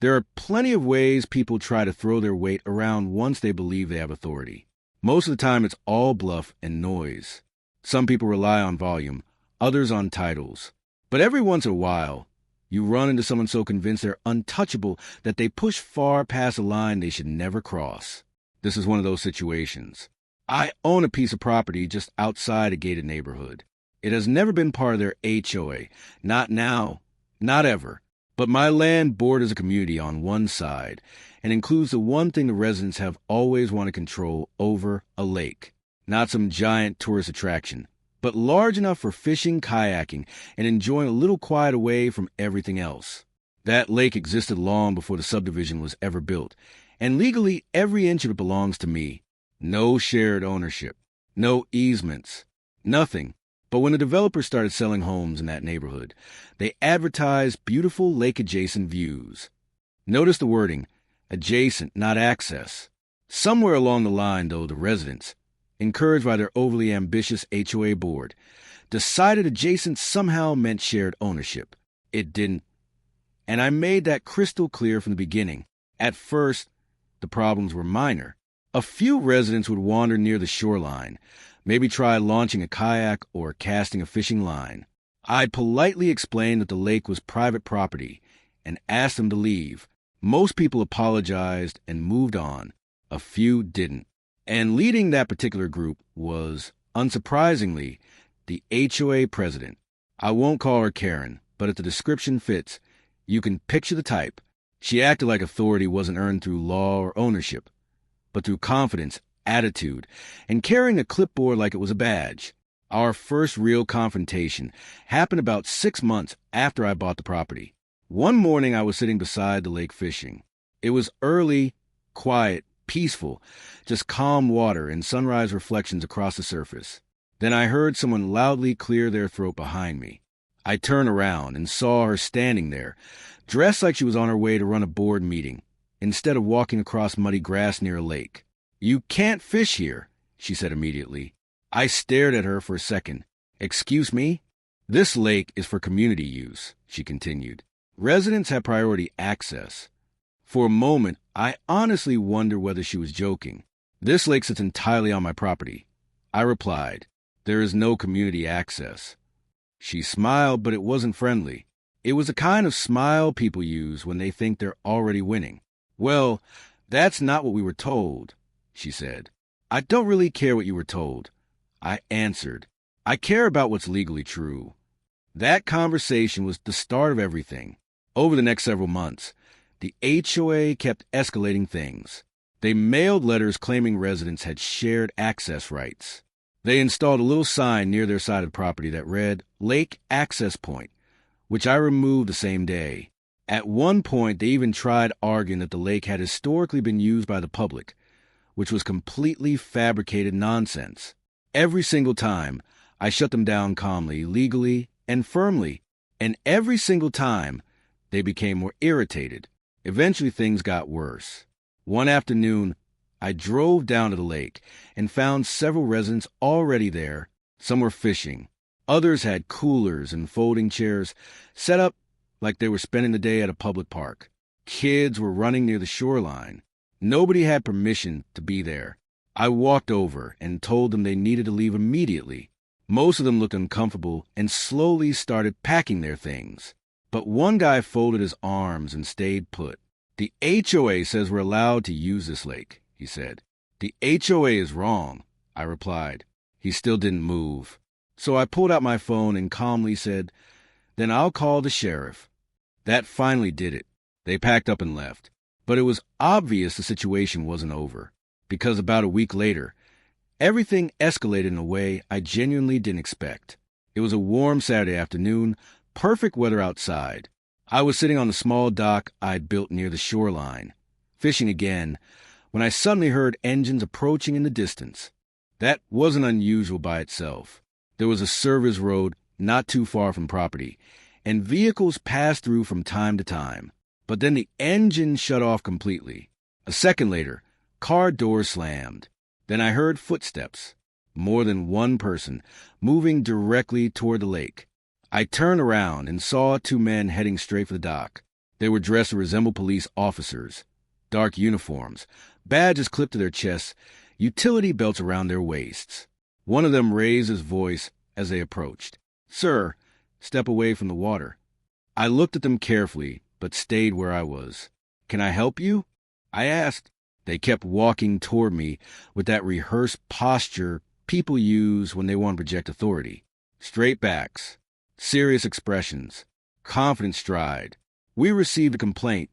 There are plenty of ways people try to throw their weight around once they believe they have authority. Most of the time, it's all bluff and noise. Some people rely on volume, others on titles. But every once in a while, you run into someone so convinced they're untouchable that they push far past a line they should never cross. This is one of those situations. I own a piece of property just outside a gated neighborhood. It has never been part of their HOA. Not now. Not ever. But my land borders a community on one side and includes the one thing the residents have always wanted control over: a lake. Not some giant tourist attraction, but large enough for fishing, kayaking, and enjoying a little quiet away from everything else. That lake existed long before the subdivision was ever built, and legally every inch of it belongs to me. No shared ownership, no easements, nothing. But when the developers started selling homes in that neighborhood, they advertised beautiful lake-adjacent views. Notice the wording, adjacent, not access. Somewhere along the line, though, the residents, encouraged by their overly ambitious HOA board, decided adjacent somehow meant shared ownership. It didn't. And I made that crystal clear from the beginning. At first, the problems were minor. A few residents would wander near the shoreline, maybe try launching a kayak or casting a fishing line. I'd politely explain that the lake was private property and asked them to leave. Most people apologized and moved on. A few didn't. And leading that particular group was, unsurprisingly, the HOA president. I won't call her Karen, but if the description fits, you can picture the type. She acted like authority wasn't earned through law or ownership, but through confidence, attitude, and carrying a clipboard like it was a badge. Our first real confrontation happened about 6 months after I bought the property. One morning I was sitting beside the lake fishing. It was early, quiet, peaceful, just calm water and sunrise reflections across the surface. Then I heard someone loudly clear their throat behind me. I turned around and saw her standing there, dressed like she was on her way to run a board meeting, instead of walking across muddy grass near a lake. "You can't fish here," she said immediately. I stared at her for a second. "Excuse me?" "This lake is for community use," she continued. "Residents have priority access." For a moment, I honestly wondered whether she was joking. "This lake sits entirely on my property," I replied. "There is no community access." She smiled, but it wasn't friendly. It was the kind of smile people use when they think they're already winning. "Well, that's not what we were told," she said. "I don't really care what you were told," I answered. "I care about what's legally true." That conversation was the start of everything. Over the next several months, the HOA kept escalating things. They mailed letters claiming residents had shared access rights. They installed a little sign near their side of the property that read, "Lake Access Point," which I removed the same day. At one point, they even tried arguing that the lake had historically been used by the public, which was completely fabricated nonsense. Every single time, I shut them down calmly, legally, and firmly. And every single time, they became more irritated. Eventually, things got worse. One afternoon, I drove down to the lake and found several residents already there. Some were fishing. Others had coolers and folding chairs set up like they were spending the day at a public park. Kids were running near the shoreline. Nobody had permission to be there. I walked over and told them they needed to leave immediately. Most of them looked uncomfortable and slowly started packing their things. But one guy folded his arms and stayed put. "The HOA says we're allowed to use this lake," he said. "The HOA is wrong," I replied. He still didn't move. So I pulled out my phone and calmly said, "Then I'll call the sheriff." That finally did it. They packed up and left. But it was obvious the situation wasn't over, because about a week later, everything escalated in a way I genuinely didn't expect. It was a warm Saturday afternoon, perfect weather outside. I was sitting on the small dock I'd built near the shoreline, fishing again, when I suddenly heard engines approaching in the distance. That wasn't unusual by itself. There was a service road not too far from property, and vehicles passed through from time to time. But then the engine shut off completely. A second later, car doors slammed. Then I heard footsteps, more than one person, moving directly toward the lake. I turned around and saw two men heading straight for the dock. They were dressed to resemble police officers. Dark uniforms, badges clipped to their chests, utility belts around their waists. One of them raised his voice as they approached. "Sir, step away from the water." I looked at them carefully, but stayed where I was. "Can I help you?" I asked. They kept walking toward me with that rehearsed posture people use when they want to project authority. Straight backs, serious expressions, confident stride. "We received a complaint,"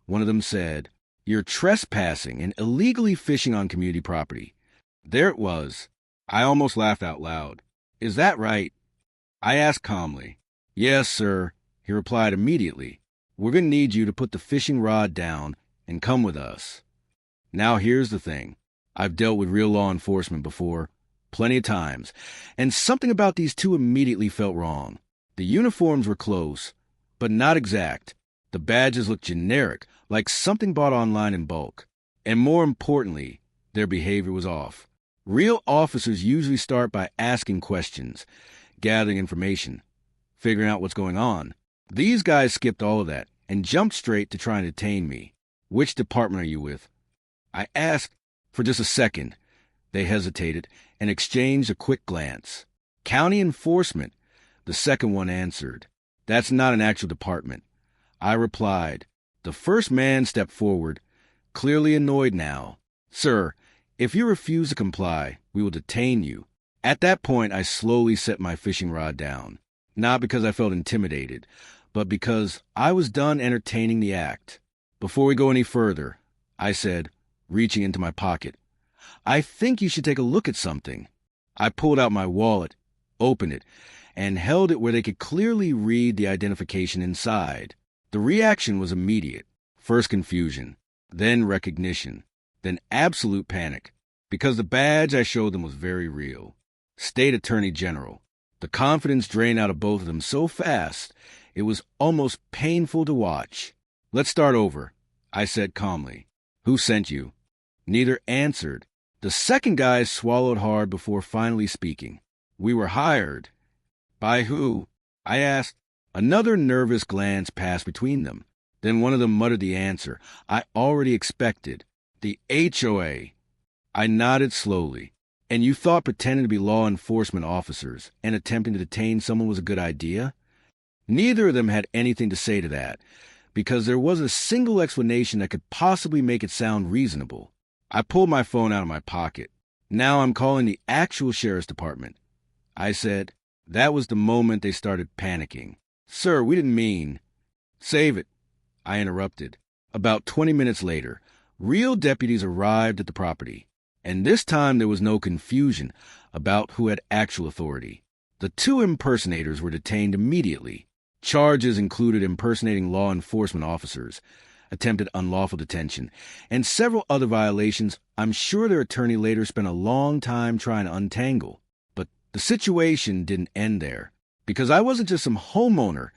one of them said. "You're trespassing and illegally fishing on community property." There it was. I almost laughed out loud. "Is that right?" I asked calmly. "Yes, sir," he replied immediately. "We're going to need you to put the fishing rod down and come with us." Now here's the thing. I've dealt with real law enforcement before, plenty of times, and something about these two immediately felt wrong. The uniforms were close, but not exact. The badges looked generic, like something bought online in bulk. And more importantly, their behavior was off. Real officers usually start by asking questions, gathering information, figuring out what's going on. These guys skipped all of that and jumped straight to trying to detain me. "Which department are you with?" I asked. For just a second, they hesitated and exchanged a quick glance. "County enforcement," the second one answered. "That's not an actual department," I replied. The first man stepped forward, clearly annoyed now. "Sir, if you refuse to comply, we will detain you." At that point, I slowly set my fishing rod down, not because I felt intimidated, but because I was done entertaining the act. "Before we go any further," I said, reaching into my pocket, "I think you should take a look at something." I pulled out my wallet, opened it, and held it where they could clearly read the identification inside. The reaction was immediate. First confusion, then recognition, then absolute panic, because the badge I showed them was very real. State Attorney General. The confidence drained out of both of them so fast, it was almost painful to watch. "Let's start over," I said calmly. "Who sent you?" Neither answered. The second guy swallowed hard before finally speaking. "We were hired." "By who?" I asked. Another nervous glance passed between them. Then one of them muttered the answer I already expected. "The HOA." I nodded slowly. "And you thought pretending to be law enforcement officers and attempting to detain someone was a good idea?" Neither of them had anything to say to that, because there was a single explanation that could possibly make it sound reasonable. I pulled my phone out of my pocket. "Now I'm calling the actual sheriff's department," I said. That was the moment they started panicking. "Sir, we didn't mean—" "Save it," I interrupted. About 20 minutes later, real deputies arrived at the property, and this time there was no confusion about who had actual authority. The two impersonators were detained immediately. Charges included impersonating law enforcement officers, attempted unlawful detention, and several other violations I'm sure their attorney later spent a long time trying to untangle. But the situation didn't end there, because I wasn't just some homeowner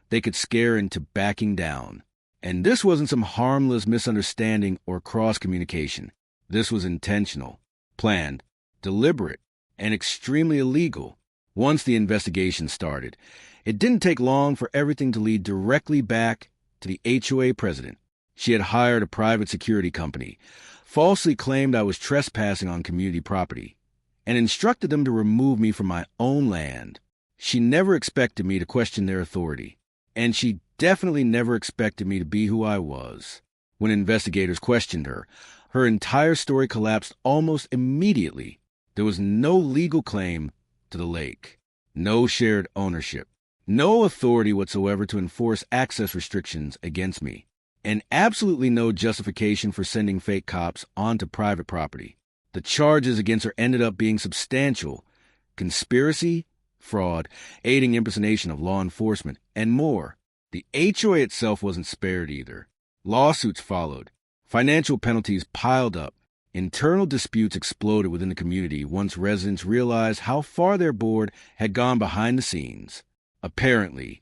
they could scare into backing down. And this wasn't some harmless misunderstanding or cross-communication. This was intentional, planned, deliberate, and extremely illegal. Once the investigation started, it didn't take long for everything to lead directly back to the HOA president. She had hired a private security company, falsely claimed I was trespassing on community property, and instructed them to remove me from my own land. She never expected me to question their authority, and she definitely never expected me to be who I was. When investigators questioned her, her entire story collapsed almost immediately. There was no legal claim to the lake, no shared ownership, no authority whatsoever to enforce access restrictions against me, and absolutely no justification for sending fake cops onto private property. The charges against her ended up being substantial: conspiracy, fraud, aiding impersonation of law enforcement, and more. The HOA itself wasn't spared either. Lawsuits followed. Financial penalties piled up. Internal disputes exploded within the community once residents realized how far their board had gone behind the scenes. Apparently,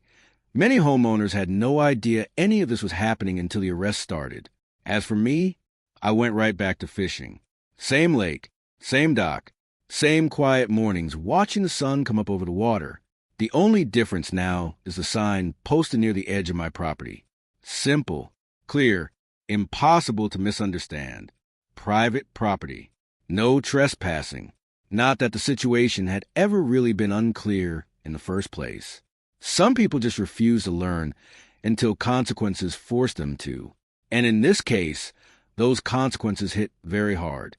many homeowners had no idea any of this was happening until the arrest started. As for me, I went right back to fishing. Same lake, same dock, same quiet mornings watching the sun come up over the water. The only difference now is the sign posted near the edge of my property. Simple, clear, impossible to misunderstand. Private property. No trespassing. Not that the situation had ever really been unclear in the first place. Some people just refuse to learn until consequences force them to. And in this case, those consequences hit very hard.